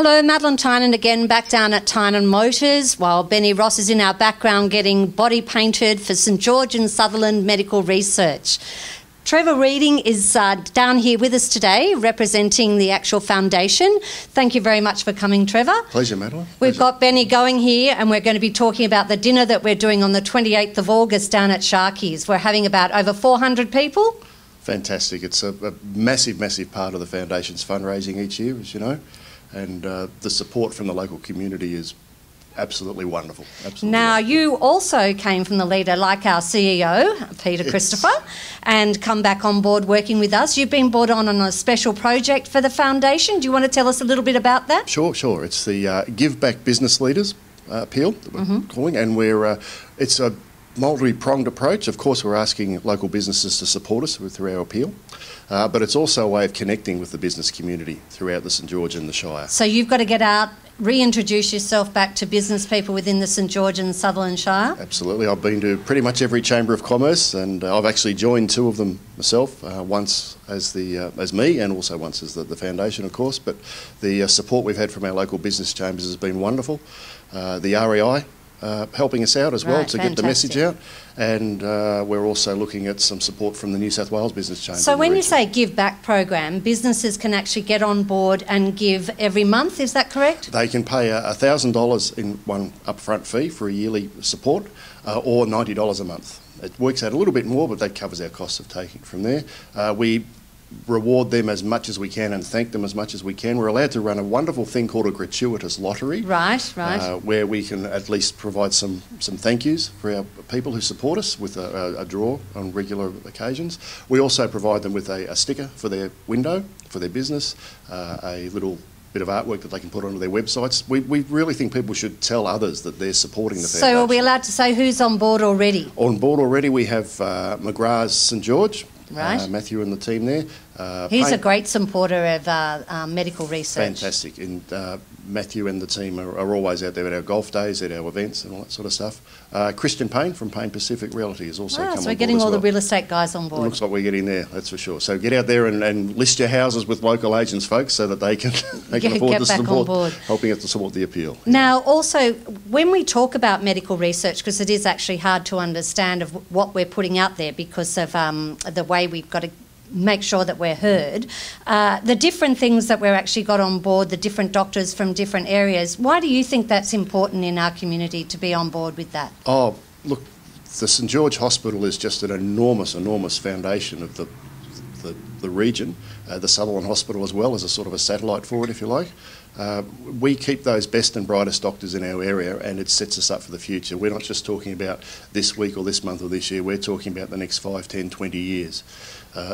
Hello, Madeline Tynan again, back down at Tynan Motors, while Benny Ross is in our background getting body painted for St George and Sutherland Medical Research. Trevor Reading is down here with us today, representing the actual foundation. Thank you very much for coming, Trevor. Pleasure, Madeline. We've got Benny going here, and we're going to be talking about the dinner that we're doing on the 28th of August down at Sharky's. We're having about over 400 people. Fantastic. It's a massive, massive part of the foundation's fundraising each year, as you know, and the support from the local community is absolutely wonderful. Absolutely now, wonderful. You also came from the leader, like our CEO, Peter Christopher, and come back on board working with us. You've been brought on a special project for the foundation. Do you want to tell us a little bit about that? Sure. It's the Give Back Business Leaders appeal that we're calling, and it's a multi-pronged approach. Of course, we're asking local businesses to support us through our appeal, but it's also a way of connecting with the business community throughout the St George and the Shire. So you've got to get out, reintroduce yourself back to business people within the St George and Sutherland Shire? Absolutely. I've been to pretty much every Chamber of Commerce, and I've actually joined two of them myself, once as me and also once as the foundation, of course. But the support we've had from our local business chambers has been wonderful. The REI helping us out as well to get the message out, and we're also looking at some support from the New South Wales Business Chamber. So when you say Give Back program, businesses can actually get on board and give every month, is that correct? They can pay $1,000 in one upfront fee for a yearly support, or $90 a month. It works out a little bit more, but that covers our costs of taking it from there. We reward them as much as we can and thank them as much as we can. We're allowed to run a wonderful thing called a gratuitous lottery. Right. Where we can at least provide some thank yous for our people who support us with a draw on regular occasions. We also provide them with a sticker for their window, for their business, a little bit of artwork that they can put onto their websites. We really think people should tell others that they're supporting the foundation. So are we allowed to say who's on board already? On board already we have McGrath's St George. Right. Matthew and the team there. He's a great supporter of medical research. Fantastic. And Matthew and the team are always out there at our golf days, at our events and all that sort of stuff. Christian Payne from Payne Pacific Realty has also come on board. So we're getting all the real estate guys on board. It looks like we're getting there, that's for sure. So get out there and list your houses with local agents, folks, so that they can afford the support, helping us to support the appeal. Now, also, when we talk about medical research, because it is actually hard to understand of what we're putting out there because of the way we've got to make sure that we're heard, the different things that we're actually got on board, the different doctors from different areas, why do you think that's important in our community to be on board with that? Oh, look, the St George Hospital is just an enormous, enormous foundation of the region. The Sutherland Hospital as well is a sort of a satellite for it, if you like. We keep those best and brightest doctors in our area, and it sets us up for the future. We're not just talking about this week or this month or this year, we're talking about the next 5, 10, 20 years.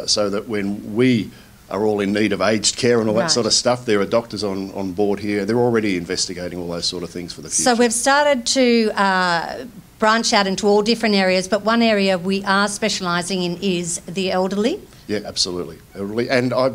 So that when we are all in need of aged care and all that sort of stuff, there are doctors on board here. They're already investigating all those sort of things for the future. So we've started to branch out into all different areas, but one area we are specialising in is the elderly. Yeah, absolutely. Elderly. And I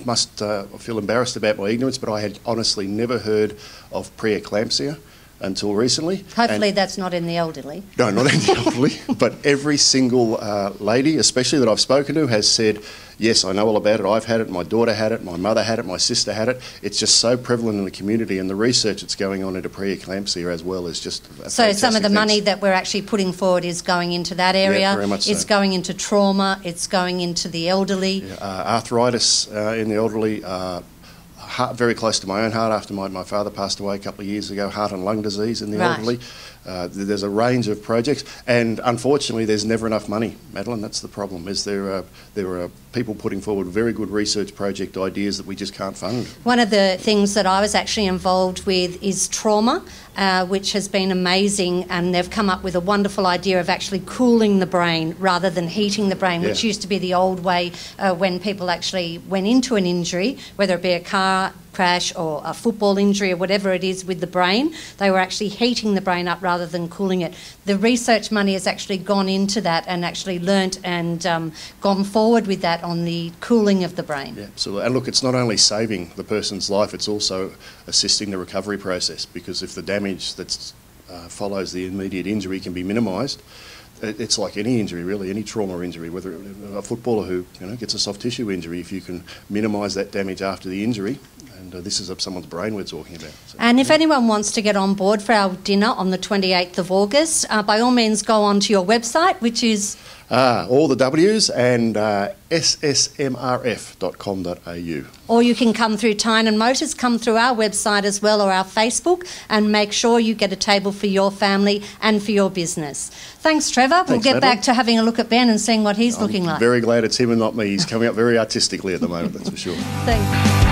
must feel embarrassed about my ignorance, but I had honestly never heard of preeclampsia until recently. Hopefully that's not in the elderly. No, not in the elderly. But every single lady, especially that I've spoken to, has said, yes, I know all about it. I've had it. My daughter had it. My mother had it. My sister had it. It's just so prevalent in the community, and the research that's going on into preeclampsia as well is just so some of the money that we're actually putting forward is going into that area. Yeah, very much so. It's going into trauma. It's going into the elderly. Yeah, arthritis in the elderly. Heart, very close to my own heart after my father passed away a couple of years ago, heart and lung disease in the elderly. There's a range of projects, and unfortunately there's never enough money, Madeline. That's the problem, is there are people putting forward very good research project ideas that we just can't fund. One of the things that I was actually involved with is trauma, which has been amazing, and they've come up with a wonderful idea of actually cooling the brain rather than heating the brain, which used to be the old way when people actually went into an injury, whether it be a car crash or a football injury or whatever it is with the brain, they were actually heating the brain up rather than cooling it. The research money has actually gone into that and actually learnt and gone forward with that on the cooling of the brain. Yeah, absolutely. And look, it's not only saving the person's life, it's also assisting the recovery process, because if the damage that follows the immediate injury can be minimised, it's like any injury, really, any trauma injury, whether a footballer who gets a soft tissue injury, if you can minimise that damage after the injury, and this is someone's brain we're talking about. So, and if anyone wants to get on board for our dinner on the 28th of August, by all means go on to your website, which is... all the W's and ssmrf.com.au. Or you can come through Tynan Motors, come through our website as well, or our Facebook, and make sure you get a table for your family and for your business. Thanks, Trevor. We'll get back to having a look at Ben and seeing what he's looking like. Very glad it's him and not me. He's coming up very artistically at the moment, that's for sure. Thanks.